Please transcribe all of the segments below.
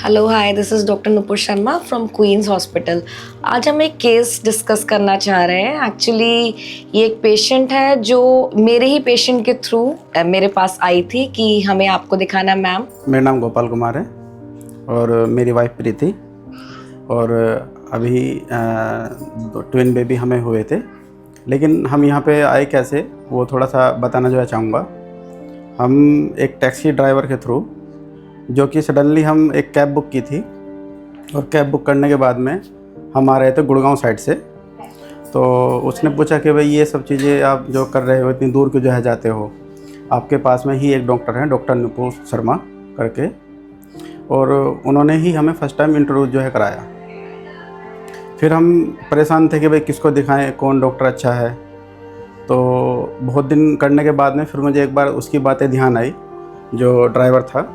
Hello hi, this is doctor Nupur Sharma from Queens Hospital. आज हम एक केस डिस्कस करना चाह रहे हैं। एक्चुअली ये एक पेशेंट है जो मेरे ही पेशेंट के थ्रू मेरे पास आई थी कि हमें आपको दिखाना। मैम, मेरा नाम गोपाल कुमार है और मेरी वाइफ प्रीति, और अभी ट्विन बेबी हमें हुए थे। लेकिन हम यहाँ पे आए कैसे, वो थोड़ा सा बताना जो है चाहूँगा। हम एक टैक्सी ड्राइवर के थ्रू, जो कि सडनली हम एक कैब बुक की थी, और कैब बुक करने के बाद में हम आ रहे थे गुड़गांव साइड से। तो उसने पूछा कि भाई ये सब चीज़ें आप जो कर रहे हो, इतनी दूर क्यों जो है जाते हो, आपके पास में ही एक डॉक्टर हैं, डॉक्टर नुपुर शर्मा करके, और उन्होंने ही हमें फ़र्स्ट टाइम इंटरव्यू जो है कराया। फिर हम परेशान थे कि भाई किसको दिखाएं, कौन डॉक्टर अच्छा है। तो बहुत दिन करने के बाद में फिर मुझे एक बार उसकी बातें ध्यान आई, जो ड्राइवर था।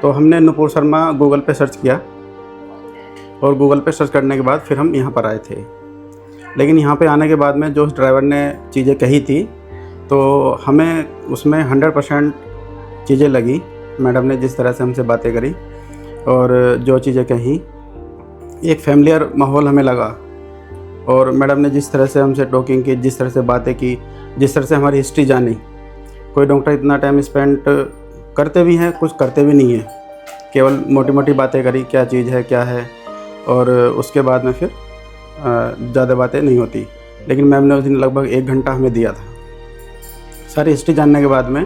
तो हमने नुपुर शर्मा गूगल पे सर्च किया, और गूगल पे सर्च करने के बाद फिर हम यहाँ पर आए थे। लेकिन यहाँ पे आने के बाद में जो उस ड्राइवर ने चीज़ें कही थी, तो हमें उसमें 100% चीज़ें लगी। मैडम ने जिस तरह से हमसे बातें करी और जो चीज़ें कही, एक फैमिलियर माहौल हमें लगा। और मैडम ने जिस तरह से हमसे टॉकिंग की, जिस तरह से बातें की, जिस तरह से हमारी हिस्ट्री जानी, कोई डॉक्टर इतना टाइम स्पेंड करते भी हैं, कुछ करते भी नहीं हैं, केवल मोटी मोटी बातें करी, क्या चीज़ है क्या है, और उसके बाद में फिर ज़्यादा बातें नहीं होती। लेकिन मैम ने उस दिन लगभग 1 घंटा हमें दिया था सारी हिस्ट्री जानने के बाद में।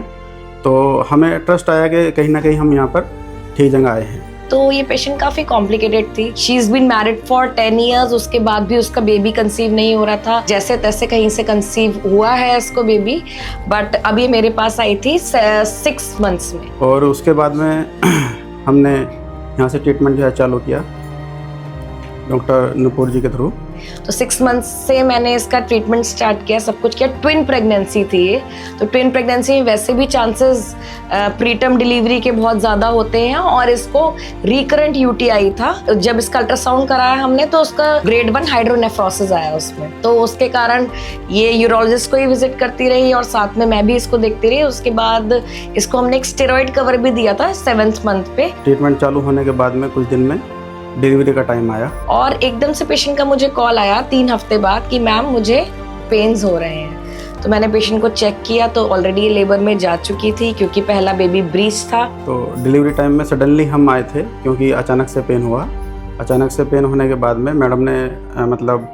तो हमें ट्रस्ट आया कि कहीं ना कहीं हम यहाँ पर ठीक जगह आए हैं। तो ये पेशेंट काफ़ी कॉम्प्लिकेटेड थी। She is been married for 10 years, उसके बाद भी उसका बेबी कंसीव नहीं हो रहा था। जैसे तैसे कहीं से कंसीव हुआ है इसको बेबी, बट अभी मेरे पास आई थी 6 मंथ्स में। और उसके बाद में हमने यहाँ से ट्रीटमेंट जो है चालू किया डॉक्टर नुपुर जी के थ्रू। तो 6 मंथ्स से मैंने इसका ट्रीटमेंट स्टार्ट किया, सब कुछ किया। ट्विन प्रेगनेंसी थी ये, तो ट्विन प्रेगनेंसी में वैसे भी चांसेस प्रीटर्म डिलीवरी के बहुत ज़्यादा होते हैं, और इसको रिकरेंट यूटीआई था। जब इसका अल्ट्रासाउंड कराया हमने, तो उसका ग्रेड 1 हाइड्रोनेफ्रोसिस आया उसमें। तो उसके कारण ये यूरोलॉजिस्ट को ही विजिट करती रही, और साथ में मैं भी इसको देखती रही। उसके बाद इसको हमने एक स्टेरॉइड कवर भी दिया था 7th मंथ पे। ट्रीटमेंट चालू होने के बाद में कुछ दिन में डिलीवरी का टाइम आया, और एकदम से पेशेंट का मुझे कॉल आया 3 हफ्ते बाद कि मैम मुझे पेन्स हो रहे हैं। तो मैंने पेशेंट को चेक किया, तो ऑलरेडी लेबर में जा चुकी थी, क्योंकि पहला बेबी ब्रीच था। तो डिलीवरी टाइम में सडनली हम आए थे, क्योंकि अचानक से पेन हुआ। अचानक से पेन होने के बाद में मैडम ने मतलब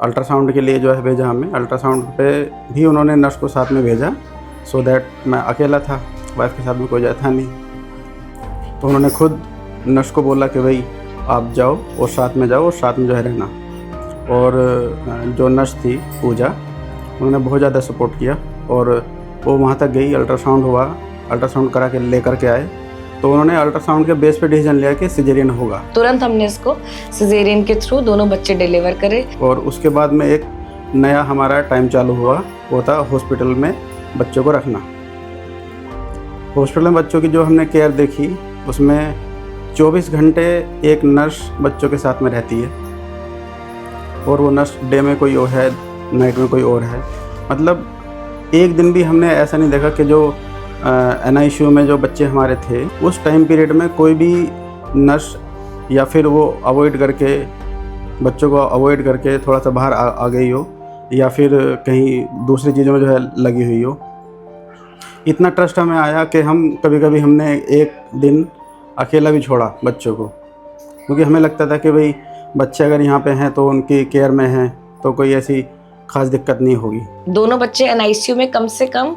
अल्ट्रासाउंड के लिए जो है भेजा हमें। अल्ट्रासाउंड पे भी उन्होंने नर्स को साथ में भेजा, सो दैट मैं अकेला था, वाइफ के साथ में कोई जाता था नहीं। तो उन्होंने खुद नर्स को बोला कि भाई आप जाओ और साथ में जाओ, और साथ में जो है रहना। और जो नर्स थी पूजा, उन्होंने बहुत ज़्यादा सपोर्ट किया, और वो वहाँ तक गई। अल्ट्रासाउंड हुआ, अल्ट्रासाउंड करा के लेकर के आए। तो उन्होंने अल्ट्रासाउंड के बेस पे डिसीजन लिया कि सिजेरियन होगा। तुरंत हमने इसको सिजेरियन के थ्रू दोनों बच्चे डिलीवर करे। और उसके बाद में एक नया हमारा टाइम चालू हुआ, वो था हॉस्पिटल में बच्चों को रखना। हॉस्पिटल में बच्चों की जो हमने केयर देखी, उसमें 24 घंटे एक नर्स बच्चों के साथ में रहती है, और वो नर्स डे में कोई और है, नाइट में कोई और है। मतलब एक दिन भी हमने ऐसा नहीं देखा कि जो NICU में जो बच्चे हमारे थे, उस टाइम पीरियड में कोई भी नर्स या फिर वो अवॉइड करके, बच्चों को अवॉइड करके थोड़ा सा बाहर आ गई हो, या फिर कहीं दूसरी चीज़ों में जो है लगी हुई हो। इतना ट्रस्ट हमें आया कि हम कभी कभी हमने एक दिन अकेला भी छोड़ा बच्चों को, क्योंकि हमें लगता था कि भाई बच्चे अगर यहाँ पे हैं तो उनकी केयर में हैं, तो कोई ऐसी खास दिक्कत नहीं होगी। दोनों बच्चे NICU में कम से कम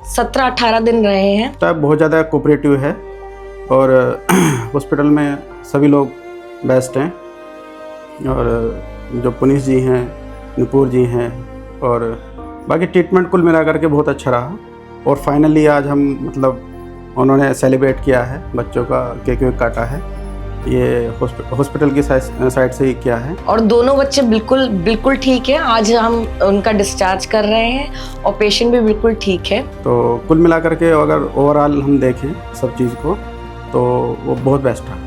17-18 दिन रहे हैं। स्टाफ बहुत ज़्यादा कोऑपरेटिव है, और हॉस्पिटल में सभी लोग बेस्ट हैं। और जो पुनीश जी हैं, नुपुर जी हैं, और बाकी ट्रीटमेंट कुल मिला करके बहुत अच्छा रहा। और फाइनली आज हम मतलब उन्होंने सेलिब्रेट किया है, बच्चों का केक वेक काटा है, ये हॉस्पिटल की साइड से ही किया है। और दोनों बच्चे बिल्कुल ठीक है। आज हम उनका डिस्चार्ज कर रहे हैं, और पेशेंट भी बिल्कुल ठीक है। तो कुल मिला करके अगर ओवरऑल हम देखें सब चीज़ को, तो वो बहुत बेस्ट रहा,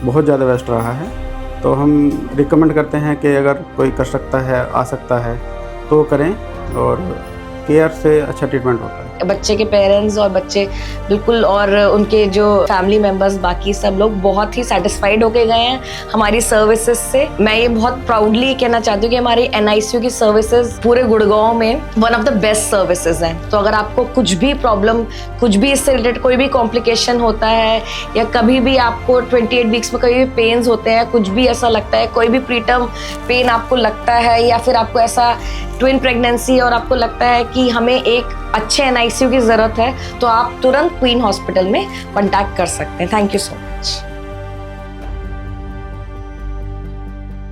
बहुत ज़्यादा बेस्ट रहा है। तो हम रिकमेंड करते हैं कि अगर कोई कर सकता है, आ सकता है, तो करें, और केयर से अच्छा ट्रीटमेंट होता है। बच्चे के पेरेंट्स और बच्चे बिल्कुल, और उनके जो फैमिली मेम्बर्स बाकी सब लोग बहुत ही सेटिस्फाइड होके गए हैं हमारी सर्विसेज से। मैं ये बहुत प्राउडली कहना चाहती हूँ कि हमारी NICU की सर्विसेज पूरे गुड़गांव में one of the best services हैं। तो अगर आपको कुछ भी प्रॉब्लम, कुछ भी इससे रिलेटेड कोई भी कॉम्प्लिकेशन होता है, या कभी भी आपको 28 वीक्स में कभी भी पेन्स होते हैं, कुछ भी ऐसा लगता है, कोई भी प्रीटर्म पेन आपको लगता है, या फिर आपको ऐसा ट्विन प्रेगनेंसी और आपको लगता है कि हमें एक अच्छे NICU की ज़रूरत है, तो आप तुरंत क्वीन हॉस्पिटल में कॉन्टैक्ट कर सकते हैं। Thank you so much.